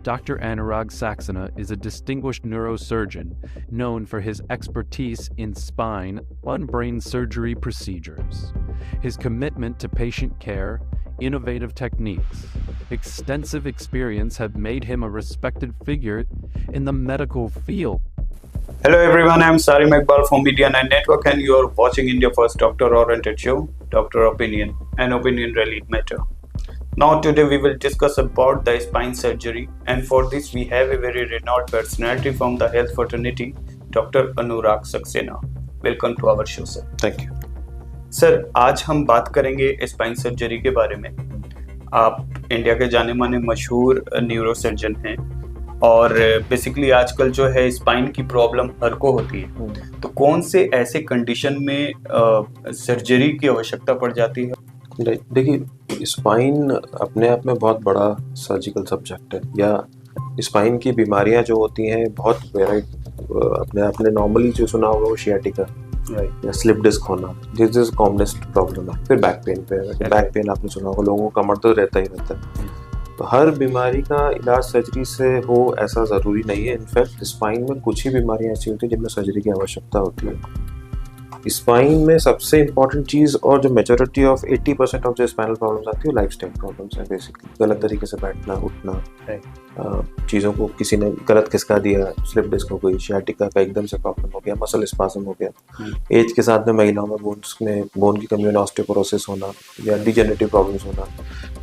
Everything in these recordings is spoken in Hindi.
Dr. Anurag Saxena is a distinguished neurosurgeon known for his expertise in spine and brain surgery procedures. His commitment to patient care, innovative techniques, extensive experience have made him a respected figure in the medical field. Hello everyone, I'm Sarim Iqbal from Media 9 Network and you are watching India First Doctor-oriented show, Doctor Opinion, and opinion really matter. Now today we will discuss about the spine surgery, and for this we have a very renowned personality from the health fraternity, Dr. Anurag Saxena. Welcome to our show, sir. Thank you. Sir, आज हम बात करेंगे स्पाइन सर्जरी के बारे में। आप इंडिया के जाने माने मशहूर न्यूरोसर्जन हैं और बेसिकली आजकल जो है स्पाइन की प्रॉब्लम हर को होती है, तो कौन से ऐसे कंडीशन में सर्जरी की आवश्यकता पड़ जाती है? देखिए, स्पाइन अपने आप में बहुत बड़ा सर्जिकल सब्जेक्ट है, या स्पाइन की बीमारियां जो होती हैं बहुत अपने आपने नॉर्मली जो सुना होगा वो शियाटिका या स्लिप डिस्क होना, दिस इज कॉमनेस्ट प्रॉब्लम है। फिर बैक पेन पे, बैक पेन आपने सुना होगा, लोगों को कमर तो रहता ही रहता है। तो हर बीमारी का इलाज सर्जरी से हो ऐसा ज़रूरी नहीं है। इनफैक्ट स्पाइन में कुछ ही बीमारियां ऐसी होती हैं जिनमें सर्जरी की आवश्यकता होती है। स्पाइन में सबसे इम्पॉर्टेंट चीज़ और जो मेजॉरिटी ऑफ 80% ऑफ जो स्पाइनल प्रॉब्लम्स आती है वो लाइफस्टाइल प्रॉब्लम्स हैं। बेसिकली गलत तरीके से बैठना, उठना, चीज़ों को किसी ने गलत खिसका दिया, स्लिप डिस्क हो गई, शियाटिका का एकदम से प्रॉब्लम हो गया, मसल स्पाज्म हो गया, एज के साथ में महिलाओं में बोन की कमी होना, ऑस्टियोपोरोसिस होना या डिजेनरेटिव प्रॉब्लम्स होना,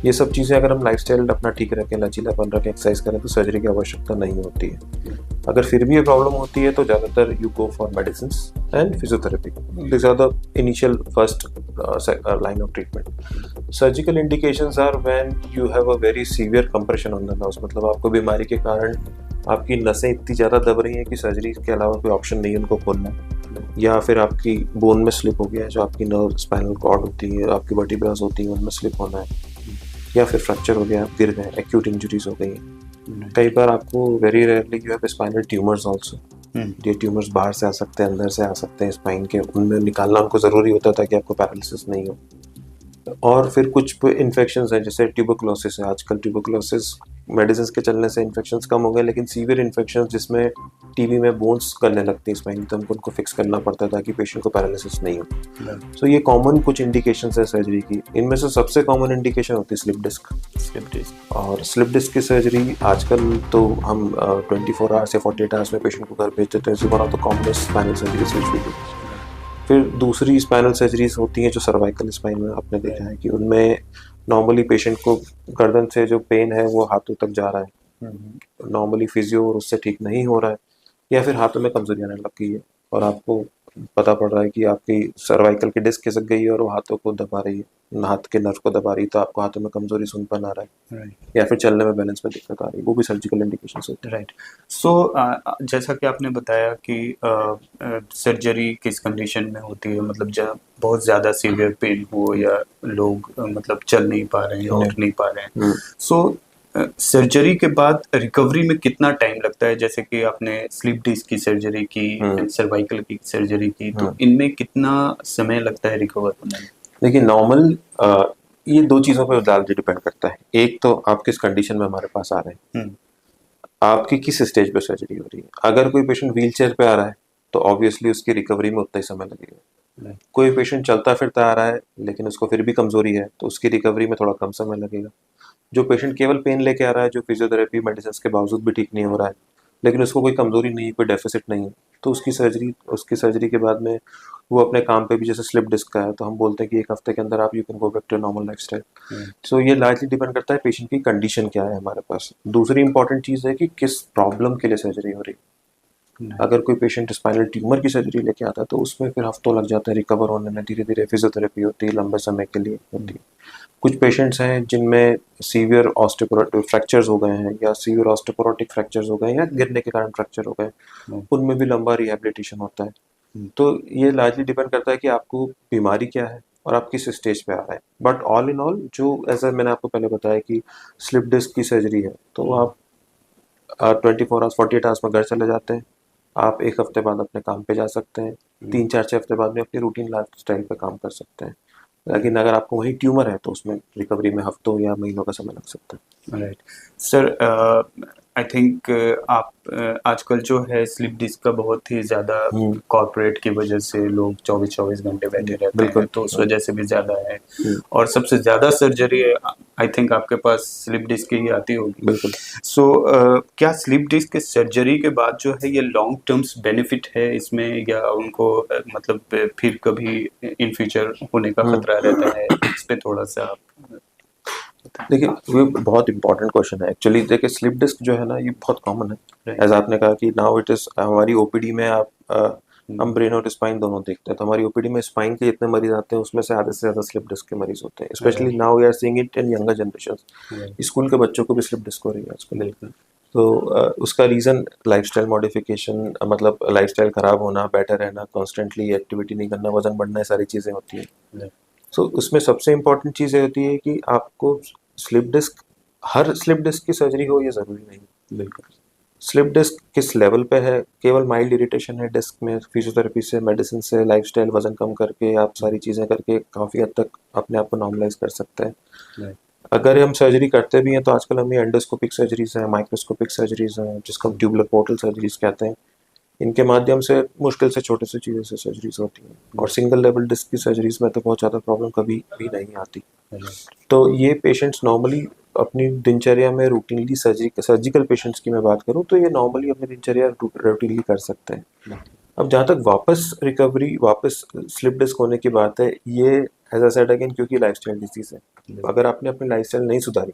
ये सब चीज़ें अगर हम लाइफस्टाइल अपना ठीक रखें, लचीलापन रखें, एक्सरसाइज करें तो सर्जरी की आवश्यकता नहीं होती है। अगर फिर भी ये प्रॉब्लम होती है तो ज़्यादातर you go for medicine and physiotherapy. This are the initial first line of treatment. Surgical indications are when you have a very severe compression on the nerves, मतलब आपको बीमारी के कारण आपकी नसें इतनी ज़्यादा दब रही हैं कि सर्जरी के अलावा कोई ऑप्शन नहीं है उनको खोलना, या फिर आपकी बोन में स्लिप हो गया है, जो आपकी नर्व स्पाइनल कॉर्ड होती है, आपकी वर्टिब्रास होती हैं, उनमें स्लिप होना है, या फिर फ्रैक्चर हो गया, गिर गए, एक्यूट इंजरीज हो गई हैं। कई बार आपको very rarely you have spinal tumours also. ये ट्यूमर्स बाहर से आ सकते हैं, अंदर से आ सकते हैं स्पाइन के, उनमें निकालना उनको ज़रूरी होता था कि आपको पैरालिसिस नहीं हो। और फिर कुछ इन्फेक्शंस हैं, जैसे ट्यूबरकुलोसिस है। आजकल ट्यूबरकुलोसिस मेडिसिन के चलने से इन्फेक्शंस कम हो गए, लेकिन सीवियर इन्फेक्शंस जिसमें टीबी में बोन्स करने लगती है स्पाइन, तो हमको उनको फिक्स करना पड़ता है ताकि पेशेंट को पैरालिसिस नहीं हो। तो ये कॉमन कुछ इंडिकेशंस है सर्जरी की। इनमें से सबसे कॉमन इंडिकेशन होती है स्लिप डिस्क। और स्लिप डिस्क की सर्जरी आजकल तो हम 24 आवर्स या 48 आवर्स में पेशेंट को घर भेज देते हैं। One of the commonest spinal surgeries which we do. फिर दूसरी स्पाइनल सर्जरीज होती हैं जो सर्वाइकल स्पाइन में आपने देखा है कि उनमें नॉर्मली पेशेंट को गर्दन से जो पेन है वो हाथों तक जा रहा है, नॉर्मली फिजियो और उससे ठीक नहीं हो रहा है, या फिर हाथों में कमजोरी आने लग गई है और आपको पता पड़ रहा है कि आपकी सर्वाइकल की डिस्क खिसक गई है और वो हाथों को दबा रही है, हाथ के नर्व को दबा रही है, तो आपको हाथों में कमजोरी, सूंदपन आ रहा है, या फिर चलने में बैलेंस में दिक्कत आ रही है, वो भी सर्जिकल इंडिकेशन होते हैं। राइट। सो जैसा कि आपने बताया कि सर्जरी किस कंडीशन में होती है, मतलब जब बहुत ज़्यादा सीवियर पेन हो या लोग मतलब चल नहीं पा रहे हैं, उठ नहीं पा रहे हैं, सो सर्जरी के बाद रिकवरी में कितना टाइम लगता है? जैसे कि आपने स्लिप डिस्क की सर्जरी की, सर्वाइकल की सर्जरी की, तो इनमें कितना समय लगता है रिकवर होने में? देखिए, नॉर्मल ये दो चीज़ों पर ज़्यादा डिपेंड करता है। एक तो आप किस कंडीशन में हमारे पास आ रहे हैं, आपकी किस स्टेज पे सर्जरी हो रही है। अगर कोई पेशेंट व्हील चेयर पे आ रहा है तो ऑब्वियसली उसकी रिकवरी में उतना ही समय लगेगा। कोई पेशेंट चलता फिरता आ रहा है लेकिन उसको फिर भी कमजोरी है तो उसकी रिकवरी में थोड़ा कम समय लगेगा। जो पेशेंट केवल पेन लेके आ रहा है, जो फिजियोथेरेपी मेडिसिन के बावजूद भी ठीक नहीं हो रहा है, लेकिन उसको कोई कमजोरी नहीं, कोई डेफिसिट नहीं है, तो उसकी सर्जरी के बाद में वो अपने काम पे भी, जैसे स्लिप डिस्क का है तो हम बोलते हैं कि 1 हफ्ते के अंदर आप you can go back to normal lifestyle. So ये लार्जली डिपेंड करता है पेशेंट की कंडीशन क्या है हमारे पास। दूसरी इंपॉर्टेंट चीज़ है कि किस प्रॉब्लम के लिए सर्जरी हो रही है। अगर कोई पेशेंट स्पाइनल ट्यूमर की सर्जरी लेके आता है तो उसमें फिर हफ्तों लग जाते हैं रिकवर होने में। धीरे धीरे फिजियोथेरेपी होती है, लंबे समय के लिए होती है। कुछ पेशेंट्स हैं जिनमें सीवियर ऑस्टियोपोरोटिक फ्रैक्चर्स हो गए हैं, या सीवियर ऑस्टियोपोरोटिक फ्रैक्चर्स हो गए, या गिरने के कारण फ्रैक्चर हो गए, उनमें भी लंबा रिहेबिलिटेशन होता है। तो ये लार्जली डिपेंड करता है कि आपको बीमारी क्या है और आप किस स्टेज पे आ रहे हैं। बट ऑल इन ऑल, जो ऐसा मैंने आपको पहले बताया कि स्लिप डिस्क की सर्जरी है तो आप 24 आवर्स 48 आवर्स में घर चले जाते हैं। आप 1 हफ्ते बाद अपने काम पे जा सकते हैं, 3-4-6 हफ्ते बाद में अपनी रूटीन लाइफ स्टाइल पे काम कर सकते हैं। लेकिन अगर आपको वही ट्यूमर है तो उसमें रिकवरी में हफ्तों या महीनों का समय लग सकता है। राइट सर, आई थिंक आप आजकल जो है स्लिप डिस्क का बहुत ही ज़्यादा कॉर्पोरेट की वजह से लोग 24-24 घंटे बैठे रहते बिल्कुल। हैं, तो उस वजह से भी ज़्यादा है। और सबसे ज़्यादा सर्जरी आई थिंक आपके पास स्लिप डिस्क की ही आती होगी। बिल्कुल। सो क्या स्लिप डिस्क के सर्जरी के बाद जो है ये लॉन्ग टर्म्स बेनिफिट है इसमें, या उनको मतलब फिर कभी इन फ्यूचर होने का खतरा रहता है? इस पे थोड़ा सा आप देखिए ये बहुत इंपॉर्टेंट क्वेश्चन है एक्चुअली। देखिए स्लिप डिस्क जो है ना ये बहुत कॉमन है, Right. एज आपने कहा कि नाउ इट इज हमारी ओपीडी में आप हम ब्रेन और स्पाइन दोनों देखते हैं, तो हमारी ओपीडी में स्पाइन के जितने मरीज आते हैं उसमें से आधे से ज्यादा स्लिप डिस्क के मरीज होते हैं। Specially now we are seeing it in younger generation. School के बच्चों को भी स्लिप डिस्क हो रही है आजकल। बिल्कुल। तो उसका रीज़न लाइफस्टाइल मॉडिफिकेशन, मतलब लाइफस्टाइल खराब होना, बैठे रहना, कॉन्स्टेंटली एक्टिविटी नहीं करना, वजन बढ़ना, ये सारी चीज़ें होती हैं। सो उसमें सबसे इम्पोर्टेंट चीज़ ये होती है कि आपको स्लिप डिस्क, हर स्लिप डिस्क की सर्जरी हो ये ज़रूरी नहीं। बिल्कुल। स्लिप डिस्क किस लेवल पे है, केवल माइल्ड इरिटेशन है डिस्क में, फिजियोथेरेपी से, मेडिसिन से, लाइफस्टाइल, वजन कम करके आप सारी चीज़ें करके काफ़ी हद तक अपने आप को नॉर्मलाइज कर सकते हैं। अगर हम सर्जरी करते भी हैं तो आजकल हमें एंडोस्कोपिक सर्जरीज हैं, माइक्रोस्कोपिक सर्जरीज हैं, जिसको हम ट्यूबुलर पोर्टल सर्जरीज कहते हैं। इनके माध्यम से मुश्किल से छोटे से चीज़ों से सर्जरीज होती हैं, और सिंगल लेवल डिस्क की सर्जरीज में तो बहुत ज़्यादा प्रॉब्लम कभी भी नहीं आती। तो ये पेशेंट्स नॉर्मली अपनी दिनचर्या में रूटीनली सर्जिकल पेशेंट्स की मैं बात करूँ तो ये नॉर्मली अपनी दिनचर्या रूटीनली कर सकते हैं। अब जहाँ तक वापस रिकवरी, वापस स्लिप डिस्क होने की बात है, ये एज आई सेड अगेन क्योंकि लाइफस्टाइल डिजीज है। अगर आपने अपनी लाइफस्टाइल नहीं सुधारी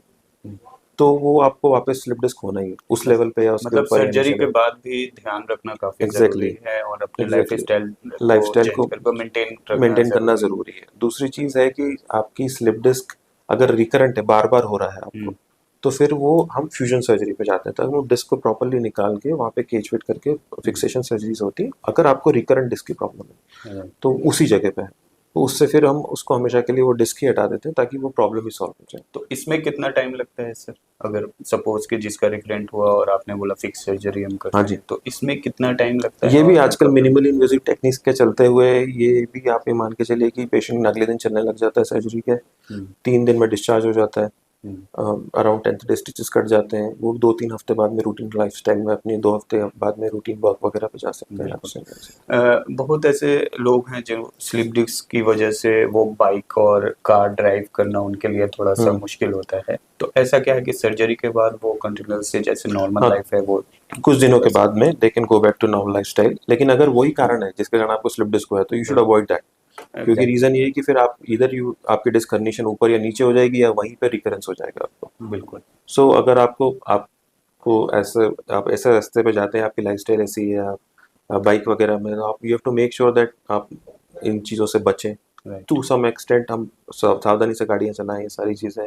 तो वो आपको वापस स्लिप डिस्क होना ही है उस लेवल पे या उसके मतलब ऊपर। सर्जरी के बाद भी ध्यान रखना काफी जरूरी है, और अपने लाइफस्टाइल को मेंटेन करना जरूरी है। दूसरी चीज है कि आपकी स्लिप डिस्क अगर रिकरेंट है, बार बार हो रहा है आपको, तो फिर वो हम फ्यूजन सर्जरी पे जाते हैं, तब वो डिस्क को प्रॉपर्ली निकाल के वहाँ पे केज फिट करके फिक्सेशन सर्जरीज होती है। अगर आपको रिकरेंट डिस्क की प्रॉब्लम है तो उसी जगह पे है, तो उससे फिर हम उसको हमेशा के लिए वो डिस्क ही हटा देते हैं ताकि वो प्रॉब्लम ही सॉल्व हो जाए। तो इसमें कितना टाइम लगता है सर, अगर सपोज कि जिसका रिकरेंट हुआ और आपने बोला फिक्स सर्जरी हम करते हैं, तो इसमें कितना टाइम लगता है? ये भी आजकल मिनिमली इन्वेसिव टेक्निक्स के चलते हुए ये भी आप ये मान के चलिए कि पेशेंट अगले दिन चलने लग जाता है सर्जरी के, 3 दिन में डिस्चार्ज हो जाता है, around 10th day stitches cut जाते हैं, वो 2-3 हफ्ते बाद में रूटीन लाइफस्टाइल में अपनी 2 हफ्ते बाद में रूटीन वर्क वगैरह पे जा सकते हैं। बहुत ऐसे लोग हैं जो स्लिप डिस्क की वजह से वो बाइक और कार ड्राइव करना उनके लिए थोड़ा सा मुश्किल होता है, तो ऐसा क्या है कि सर्जरी के बाद वो कंटिन्यूअस से जैसे नॉर्मल लाइफ है वो कुछ दिनों के बाद में they can go back to normal lifestyle. लेकिन अगर वही कारण है जिसके कारण आपको स्लिप डिस्क हुआ है तो यू शुड अवॉइड दैट, क्योंकि रीजन ये है कि फिर आप आपकी डिस्क कंडीशन ऊपर या नीचे हो जाएगी या वहीं पे रिकरेंस हो जाएगा आपको। बिल्कुल। सो अगर आपको आप ऐसे रास्ते पे जाते हैं, आपकी लाइफस्टाइल ऐसी है, आप बाइक वगैरह में, आप you have to make sure that आप इन चीज़ों से बचें टू सम एक्सटेंट। हम सावधानी से गाड़ियाँ चलाएं, ये सारी चीज़ें।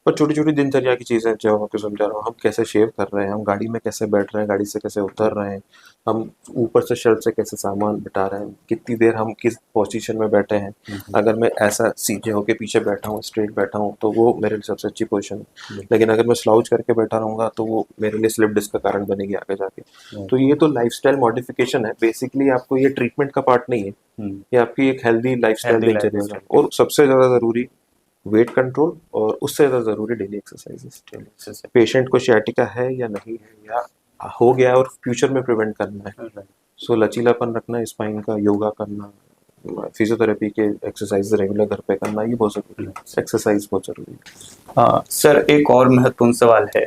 पर छोटी छोटी दिनचर्या की चीज़ें जो मैं आपको समझा रहा हूँ, हम कैसे शेव कर रहे हैं, हम गाड़ी में कैसे बैठ रहे हैं, गाड़ी से कैसे उतर रहे हैं, हम ऊपर से शेल्फ से कैसे सामान बिठा रहे हैं, कितनी देर हम किस पोजीशन में बैठे हैं। अगर मैं ऐसा सीधे होके पीछे बैठा हूँ, स्ट्रेट बैठा हूँ, तो वो मेरे लिए सबसे अच्छी पोजीशन है। लेकिन अगर मैं स्लाउच करके बैठा रहूँगा तो वो मेरे लिए स्लिप डिस्क का कारण बनेगी आगे जाके। तो ये तो लाइफस्टाइल मॉडिफिकेशन है बेसिकली, आपको ये ट्रीटमेंट का पार्ट नहीं है, ये आपकी एक हेल्दी लाइफस्टाइल दिनचर्या। और सबसे ज़्यादा ज़रूरी वेट कंट्रोल, और उससे ज़्यादा ज़रूरी डेली एक्सरसाइजेस। पेशेंट को सियाटिका है या नहीं है, या हो गया और फ्यूचर में प्रिवेंट करना है, सो लचीलापन रखना, स्पाइन का योगा करना, फिजियोथेरेपी के एक्सरसाइज रेगुलर घर पे करना, ये बहुत ज़रूरी है। एक्सरसाइज बहुत ज़रूरी है। सर एक और महत्वपूर्ण सवाल है,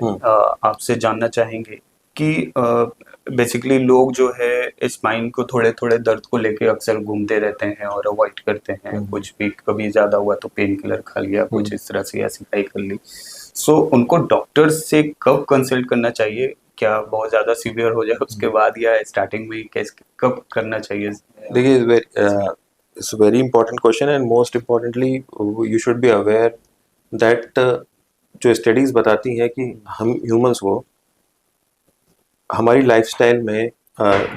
आपसे जानना चाहेंगे कि बेसिकली लोग जो है स्पाइन को थोड़े थोड़े दर्द को लेके अक्सर घूमते रहते हैं और अवॉइड करते हैं, कुछ भी कभी ज़्यादा हुआ तो पेन किलर खा लिया, कुछ इस तरह से या सिकाई कर ली। सो उनको डॉक्टर से कब कंसल्ट करना चाहिए? क्या बहुत ज़्यादा सीवियर हो जाए उसके बाद, या स्टार्टिंग में कब करना चाहिए? देखिए it's very important question, and most importantly you should be aware that जो स्टडीज़ बताती हैं कि हम ह्यूमंस को हमारी लाइफस्टाइल में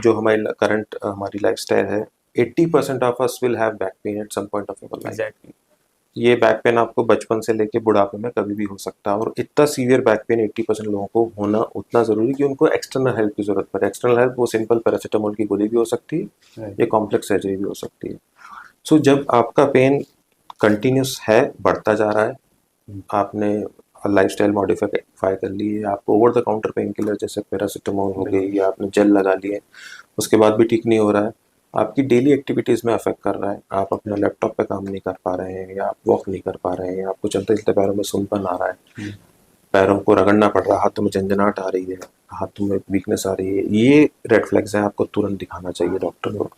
जो हमारी करंट हमारी लाइफस्टाइल है, 80% of us will have back pain at some point of our life. ये बैक पेन आपको बचपन से लेके बुढ़ापे में कभी भी हो सकता है, और इतना सीवियर बैक पेन 80% लोगों को होना उतना ज़रूरी कि उनको एक्सटर्नल हेल्प की ज़रूरत पड़े। एक्सटर्नल हेल्प वो सिंपल पैरासीटामोल की गोली भी हो सकती है, ये कॉम्प्लेक्स सर्जरी भी हो सकती है। सो जब आपका पेन कंटिन्यूस है, बढ़ता जा रहा है, आपने लाइफस्टाइल मॉडिफाई कर लिए, आपको over the counter pain killer जैसे पैरासिटामोल हो गई या आपने जेल लगा लिए, उसके बाद भी ठीक नहीं हो रहा है, आपकी डेली एक्टिविटीज़ में अफेक्ट कर रहा है, आप अपना लैपटॉप पे काम नहीं कर पा रहे हैं, या आप वॉक नहीं कर पा रहे हैं, या आपको चलते चलते पैरों में सुनपन आ रहा है, पैरों को रगड़ना पड़ रहा है, हाथों में झंझनाहट आ रही है, हाथों में वीकनेस आ रही है, ये रेड फ्लैग्स हैं, आपको तुरंत दिखाना चाहिए डॉक्टर को।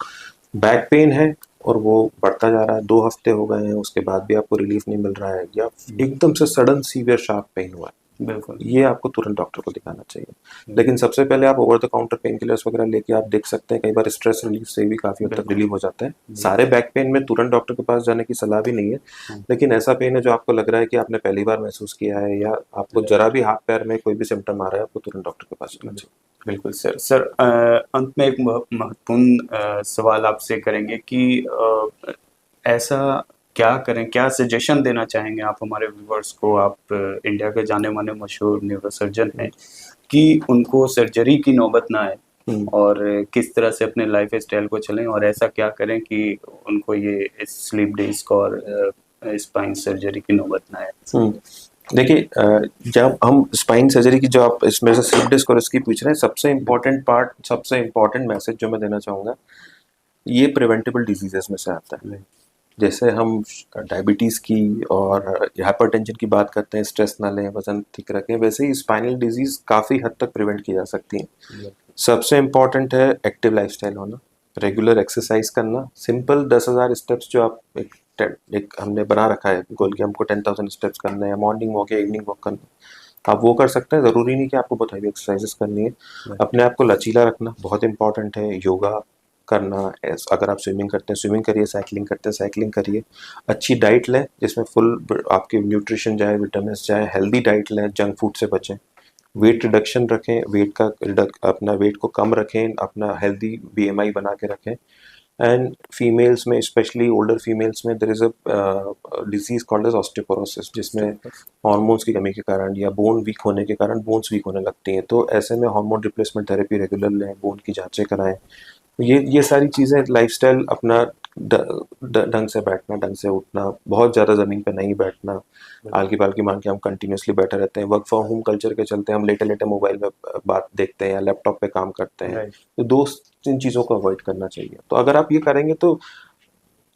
बैक पेन है और वो बढ़ता जा रहा है, 2 हफ्ते हो गए हैं, उसके बाद भी आपको रिलीफ नहीं मिल रहा है, या एकदम से सडन सीवियर शार्प पेन हुआ है, बिल्कुल। ये आपको तुरंत डॉक्टर को दिखाना चाहिए। लेकिन सबसे पहले आप over the counter pain killers वगैरह लेके आप देख सकते हैं, कई बार स्ट्रेस रिलीफ से भी काफ़ी हद तक रिलीव हो जाता है। सारे बैक पेन में तुरंत डॉक्टर के पास जाने की सलाह भी नहीं है, लेकिन ऐसा पेन है जो आपको लग रहा है कि आपने पहली बार महसूस किया है, या आपको जरा भी हाथ पैर में कोई भी सिम्टम आ रहा है, आपको तुरंत डॉक्टर के पास जाना चाहिए। बिल्कुल सर। सर अंत में एक महत्वपूर्ण सवाल आपसे करेंगे कि ऐसा क्या करें, क्या सजेशन देना चाहेंगे आप हमारे व्यूवर्स को, आप इंडिया के जाने माने मशहूर न्यूरोसर्जन हैं, कि उनको सर्जरी की नौबत ना आए और किस तरह से अपने लाइफ स्टाइल को चलें, और ऐसा क्या करें कि उनको ये स्लीप डिस्क और स्पाइन सर्जरी की नौबत ना आए। देखिए, जब हम स्पाइन सर्जरी की जो आप इसमें से स्लिप डिस्क और इसकी पूछ रहे हैं, सबसे इम्पोर्टेंट पार्ट, सबसे इम्पोर्टेंट मैसेज जो मैं देना चाहूँगा, ये प्रिवेंटेबल डिजीजेस में से आता है। जैसे हम डायबिटीज़ की और हाइपरटेंशन की बात करते हैं, स्ट्रेस ना लें, वजन ठीक रखें, वैसे ही स्पाइनल डिजीज़ काफ़ी हद तक प्रिवेंट की जा सकती हैं। सबसे इम्पॉर्टेंट है एक्टिव लाइफस्टाइल होना, रेगुलर एक्सरसाइज करना, सिंपल 10,000 स्टेप्स जो आप एक हमने बना रखा है गोल कि हमको 10,000 स्टेप्स करना है, मॉर्निंग वॉक या इवनिंग वॉक करना, आप वो कर सकते हैं। ज़रूरी नहीं कि आपको बहुत हैवी एक्सरसाइजेस करनी है। अपने आप को लचीला रखना बहुत इंपॉर्टेंट है। योगा करना, अगर आप स्विमिंग करते हैं स्विमिंग करिए, साइकिलिंग करते हैं साइकिलिंग करिए। अच्छी डाइट लें जिसमें फुल आपकी न्यूट्रिशन जाए, विटामिन जाए, हेल्दी डाइट लें, जंक फूड से बचें। वेट रिडक्शन रखें, अपना वेट को कम रखें, अपना हेल्दी BMI बना के रखें। एंड फीमेल्स में, स्पेशली ओल्डर फीमेल्स में, there is a disease called as osteoporosis, जिसमें हार्मोन्स की कमी के कारण या बोन वीक होने के कारण बोन्स वीक होने लगती हैं। तो ऐसे में हार्मोन रिप्लेसमेंट थेरेपी रेगुलर लें, बोन की जांचें कराएं। ये सारी चीज़ें, लाइफस्टाइल अपना ढंग से बैठना, ढंग से उठना, बहुत ज़्यादा ज़मीन पे नहीं बैठना, आलकी पालकी मान के हम कंटिन्यूसली बैठे रहते हैं, वर्क फ्रॉम होम कल्चर के चलते हम लेटे लेटे मोबाइल में बात देखते हैं या लैपटॉप पे काम करते हैं। तो 2-3 चीज़ों को अवॉइड करना चाहिए। तो अगर आप ये करेंगे तो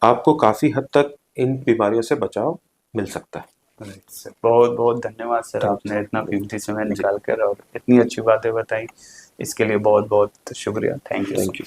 आपको काफ़ी हद तक इन बीमारियों से बचाव मिल सकता है। सर बहुत बहुत धन्यवाद सर, आपने इतना कीमती समय निकाल कर और इतनी अच्छी बातें बताई, इसके लिए बहुत बहुत शुक्रिया। Thank you.